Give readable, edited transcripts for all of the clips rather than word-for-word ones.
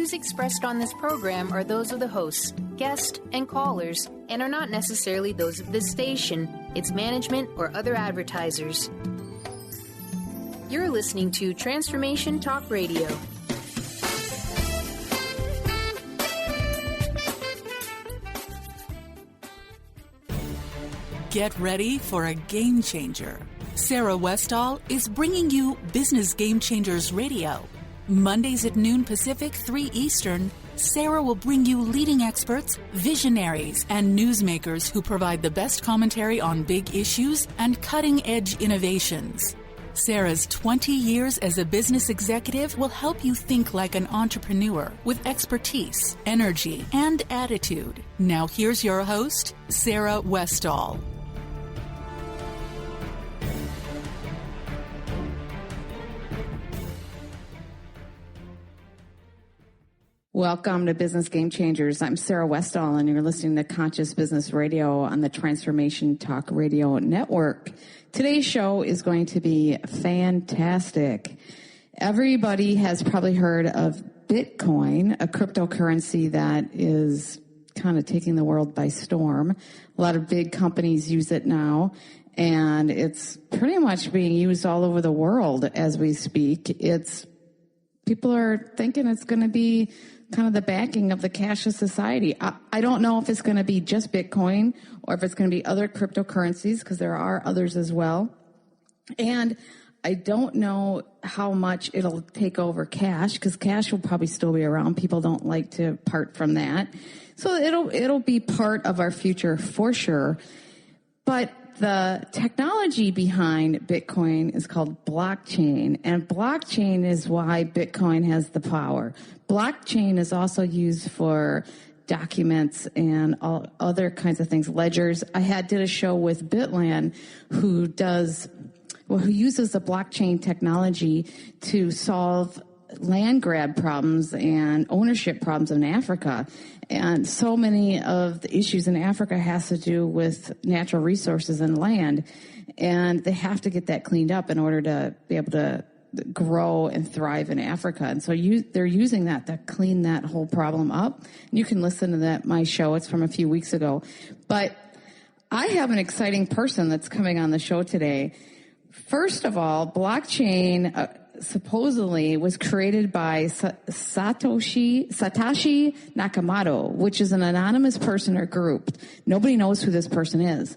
views expressed on this program are those of the hosts, guests, and callers, and are not necessarily those of this station, its management, or other advertisers. You're listening to Transformation Talk Radio. Get ready for a game changer. Sarah Westall is bringing you Business Game Changers Radio. Mondays at noon Pacific, 3 Eastern, Sarah will bring you leading experts, visionaries, and newsmakers who provide the best commentary on big issues and cutting-edge innovations. Sarah's 20 years as a business executive will help you think like an entrepreneur with expertise, energy, and attitude. Now here's your host, Sarah Westall. Welcome to Business Game Changers. I'm Sarah Westall, and you're listening to Conscious Business Radio on the Transformation Talk Radio Network. Today's show is going to be fantastic. Everybody has probably heard of Bitcoin, a cryptocurrency that is kind of taking the world by storm. A lot of big companies use it now, and it's pretty much being used all over the world as we speak. People are thinking it's going to be kind of the backing of the cashless society. I don't know if it's going to be just Bitcoin or if it's going to be other cryptocurrencies, because there are others as well. And I don't know how much it'll take over cash, because cash will probably still be around. People don't like to part from that. So it'll be part of our future for sure. But the technology behind Bitcoin is called blockchain, and blockchain is why Bitcoin has the power. Blockchain is also used for documents and all other kinds of things, ledgers. I did a show with Bitland who uses the blockchain technology to solve land grab problems and ownership problems in Africa. And so many of the issues in Africa has to do with natural resources and land. And they have to get that cleaned up in order to be able to grow and thrive in Africa. And so they're using that to clean that whole problem up. You can listen to my show. It's from a few weeks ago. But I have an exciting person that's coming on the show today. First of all, blockchain supposedly was created by Satoshi Nakamoto, which is an anonymous person or group. Nobody knows who this person is.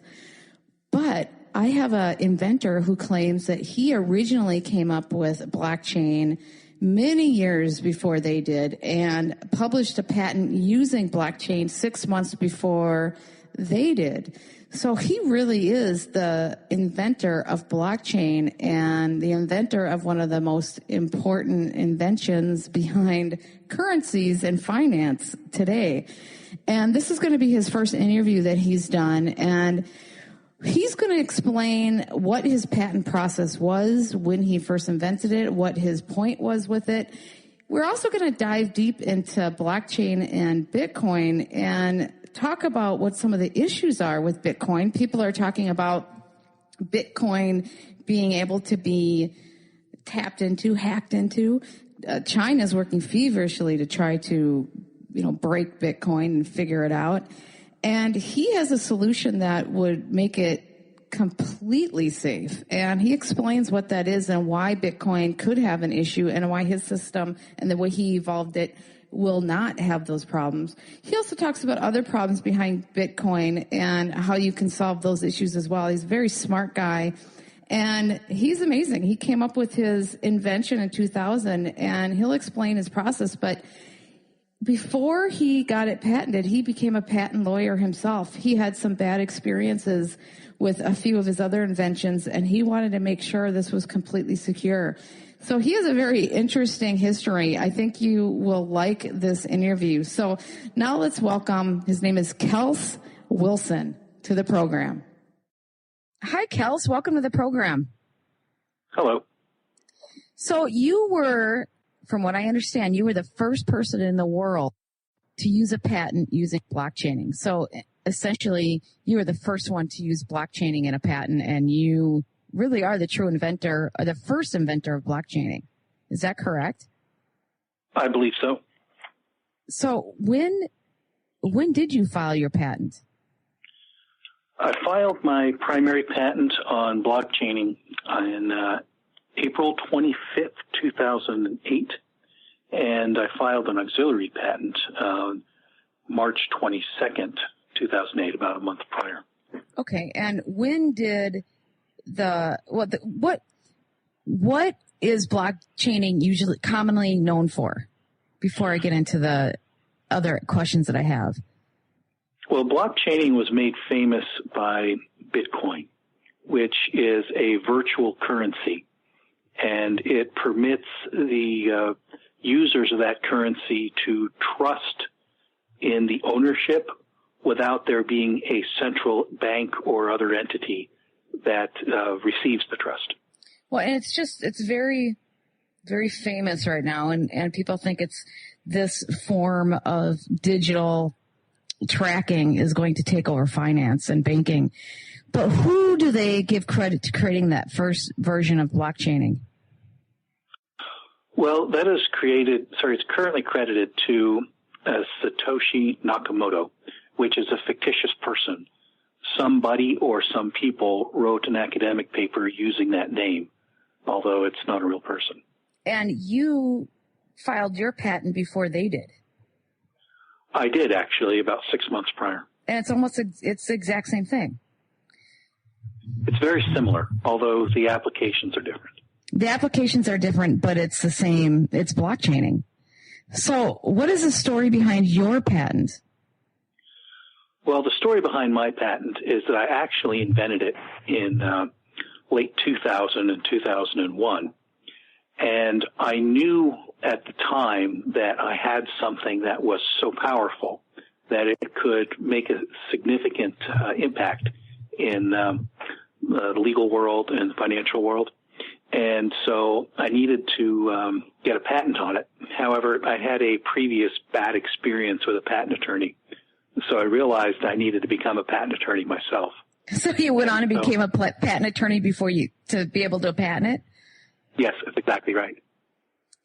But I have an inventor who claims that he originally came up with blockchain many years before they did and published a patent using blockchain 6 months before they did. So he really is the inventor of blockchain and the inventor of one of the most important inventions behind currencies and finance today. And this is going to be his first interview that he's done. And he's going to explain what his patent process was when he first invented it, what his point was with it. We're also going to dive deep into blockchain and Bitcoin and talk about what some of the issues are with Bitcoin. People are talking about Bitcoin being able to be tapped into, hacked into. China's working feverishly to try to, break Bitcoin and figure it out. And he has a solution that would make it completely safe. And he explains what that is and why Bitcoin could have an issue and why his system and the way he evolved it will not have those problems. He also talks about other problems behind Bitcoin and how you can solve those issues as well. He's a very smart guy, and he's amazing. He came up with his invention in 2000, and he'll explain his process. But before he got it patented, he became a patent lawyer himself. He had some bad experiences with a few of his other inventions, and he wanted to make sure this was completely secure. So he has a very interesting history. I think you will like this interview. So now let's welcome, his name is Kels Wilson, to the program. Hi, Kels. Welcome to the program. Hello. So you were, from what I understand, you were the first person in the world to use a patent using blockchaining. So essentially, you were the first one to use blockchaining in a patent, and you really are the true inventor, or the first inventor of blockchaining. Is that correct? I believe so. So when did you file your patent? I filed my primary patent on blockchaining in April 25th, 2008, and I filed an auxiliary patent March 22nd, 2008, about a month prior. Okay, and when did what is blockchaining usually commonly known for? Before I get into the other questions that I have. Well, blockchaining was made famous by Bitcoin, which is a virtual currency, and it permits the users of that currency to trust in the ownership without there being a central bank or other entity that receives the trust. Well, and it's very, very famous right now, and people think it's this form of digital tracking is going to take over finance and banking. But who do they give credit to creating that first version of blockchaining? Well, it's currently credited to Satoshi Nakamoto, which is a fictitious person. Somebody or some people wrote an academic paper using that name, although it's not a real person. And you filed your patent before they did. I did, actually, about 6 months prior. And it's the exact same thing. It's very similar, although the applications are different. The applications are different, but it's the same. It's blockchaining. So what is the story behind your patent? Well, the story behind my patent is that I actually invented it in late 2000 and 2001. And I knew at the time that I had something that was so powerful that it could make a significant impact in the legal world and the financial world. And so I needed to get a patent on it. However, I had a previous bad experience with a patent attorney. So I realized I needed to become a patent attorney myself. So you went on and became a patent attorney to be able to patent it? Yes, that's exactly right.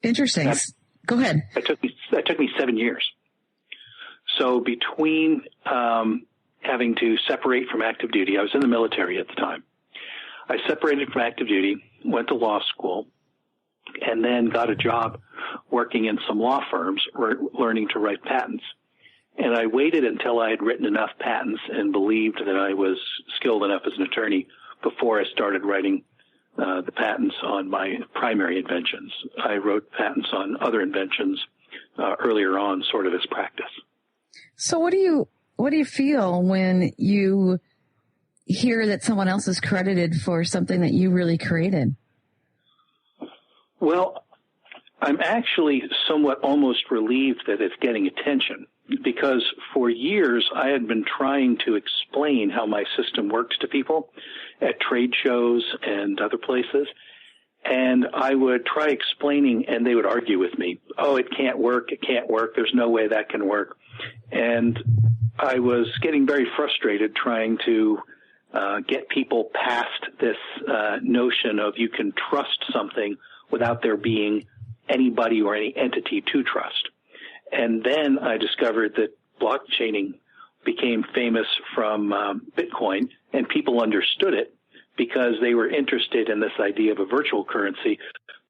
Interesting. Go ahead. That took me 7 years. So between having to separate from active duty, I was in the military at the time. I separated from active duty, went to law school, and then got a job working in some law firms, learning to write patents. And I waited until I had written enough patents and believed that I was skilled enough as an attorney before I started writing the patents on my primary inventions. I wrote patents on other inventions earlier on, sort of as practice. So what do you feel when you hear that someone else is credited for something that you really created? Well, I'm actually somewhat almost relieved that it's getting attention, because for years I had been trying to explain how my system worked to people at trade shows and other places. And I would try explaining, and they would argue with me. Oh, it can't work. It can't work. There's no way that can work. And I was getting very frustrated trying to get people past this notion of you can trust something without there being anybody or any entity to trust. And then I discovered that blockchaining became famous from Bitcoin, and people understood it because they were interested in this idea of a virtual currency.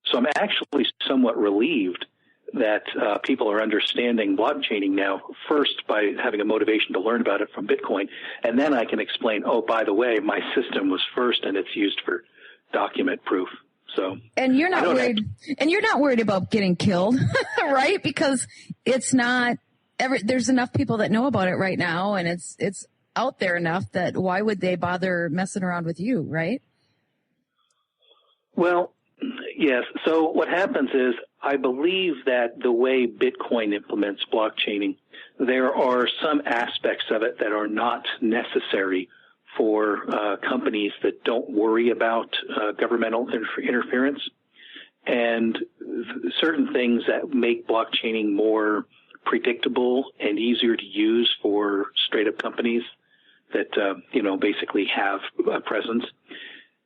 So I'm actually somewhat relieved that people are understanding blockchaining now, first by having a motivation to learn about it from Bitcoin, and then I can explain, oh, by the way, my system was first and it's used for document proof. So, and you're not worried about getting killed, right? Because it's not there's enough people that know about it right now, and it's out there enough that why would they bother messing around with you, right? Well, yes. So what happens is I believe that the way Bitcoin implements blockchaining, there are some aspects of it that are not necessary for companies that don't worry about governmental interference, and certain things that make blockchaining more predictable and easier to use for straight-up companies that, basically have a presence.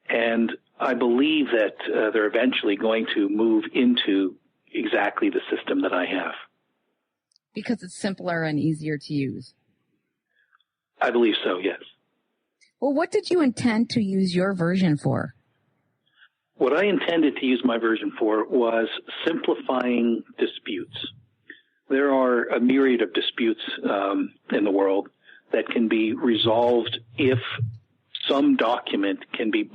And I believe that they're eventually going to move into exactly the system that I have. Because it's simpler and easier to use. I believe so, yes. Well, what did you intend to use your version for? What I intended to use my version for was simplifying disputes. There are a myriad of disputes in the world that can be resolved if some document can be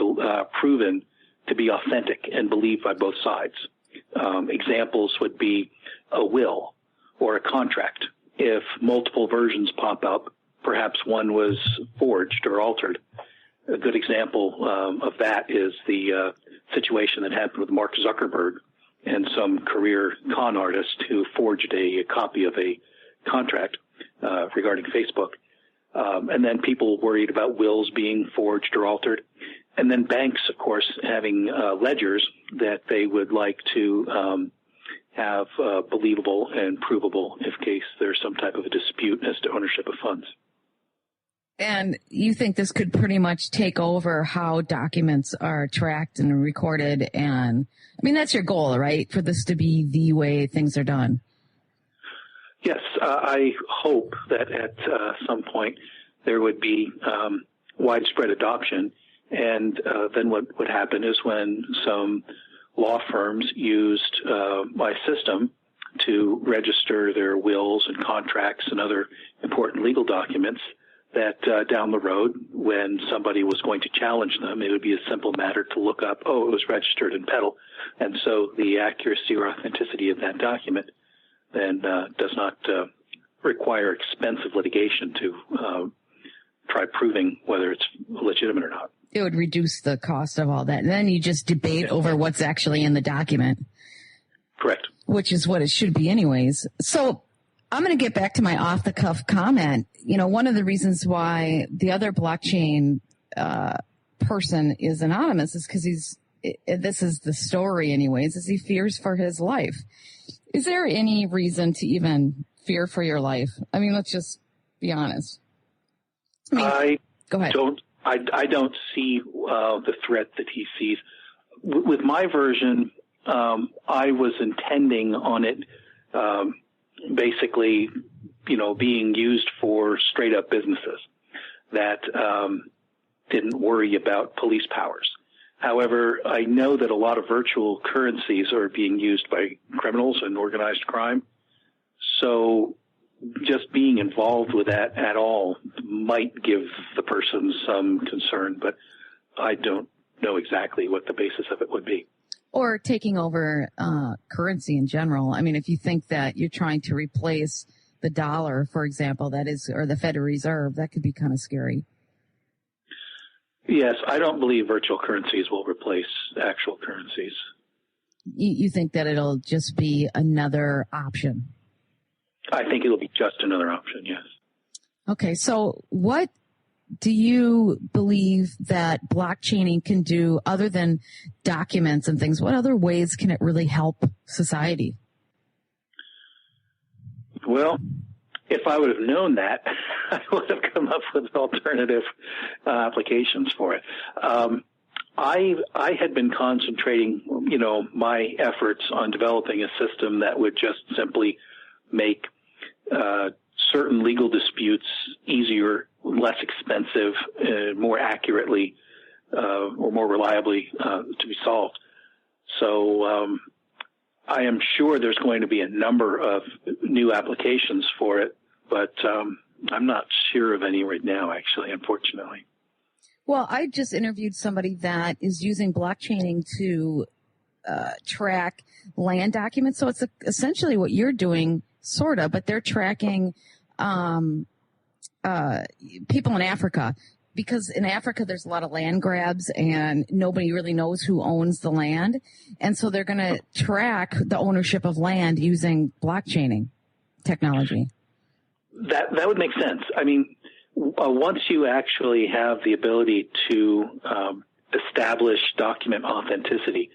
proven to be authentic and believed by both sides. Examples would be a will or a contract. If multiple versions pop up, perhaps one was forged or altered. A good example of that is the situation that happened with Mark Zuckerberg and some career con artist who forged a copy of a contract regarding Facebook. And then people worried about wills being forged or altered. And then banks, of course, having ledgers that they would like to have believable and provable in case there's some type of a dispute as to ownership of funds. And you think this could pretty much take over how documents are tracked and recorded? And I mean, that's your goal, right? For this to be the way things are done. Yes, I hope that at some point there would be widespread adoption. And then what would happen is when some law firms used my system to register their wills and contracts and other important legal documents, that down the road, when somebody was going to challenge them, it would be a simple matter to look up, oh, it was registered in Petal. And so the accuracy or authenticity of that document then does not require expensive litigation to try proving whether it's legitimate or not. It would reduce the cost of all that. And then you just debate over what's actually in the document. Correct. Which is what it should be anyways. So I'm going to get back to my off-the-cuff comment. You know, one of the reasons why the other blockchain person is anonymous is because this is the story anyways, is he fears for his life. Is there any reason to even fear for your life? I mean, let's just be honest. Go ahead. I don't see the threat that he sees. With my version, I was intending on it basically, being used for straight up businesses that didn't worry about police powers. However, I know that a lot of virtual currencies are being used by criminals and organized crime. So just being involved with that at all might give the person some concern, but I don't know exactly what the basis of it would be. Or taking over currency in general. I mean, if you think that you're trying to replace the dollar, for example, or the Federal Reserve, that could be kind of scary. Yes, I don't believe virtual currencies will replace actual currencies. You think that it'll just be another option? I think it'll be just another option, yes. Okay, so what do you believe that blockchaining can do other than documents and things? What other ways can it really help society? Well, if I would have known that, I would have come up with alternative applications for it. I had been concentrating, my efforts on developing a system that would just simply make certain legal disputes easier, less expensive, more accurately, or more reliably to be solved. So I am sure there's going to be a number of new applications for it, but I'm not sure of any right now, actually, unfortunately. Well, I just interviewed somebody that is using blockchaining to track land documents. So it's essentially what you're doing, sort of, but they're tracking people in Africa. Because in Africa, there's a lot of land grabs and nobody really knows who owns the land. And so they're going to track the ownership of land using blockchaining technology. That would make sense. I mean, once you actually have the ability to establish document authenticity,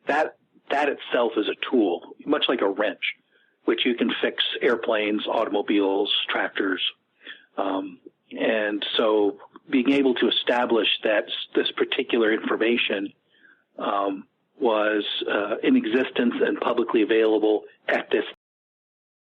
that itself is a tool, much like a wrench, which you can fix airplanes, automobiles, tractors. And so being able to establish that this particular information was in existence and publicly available at this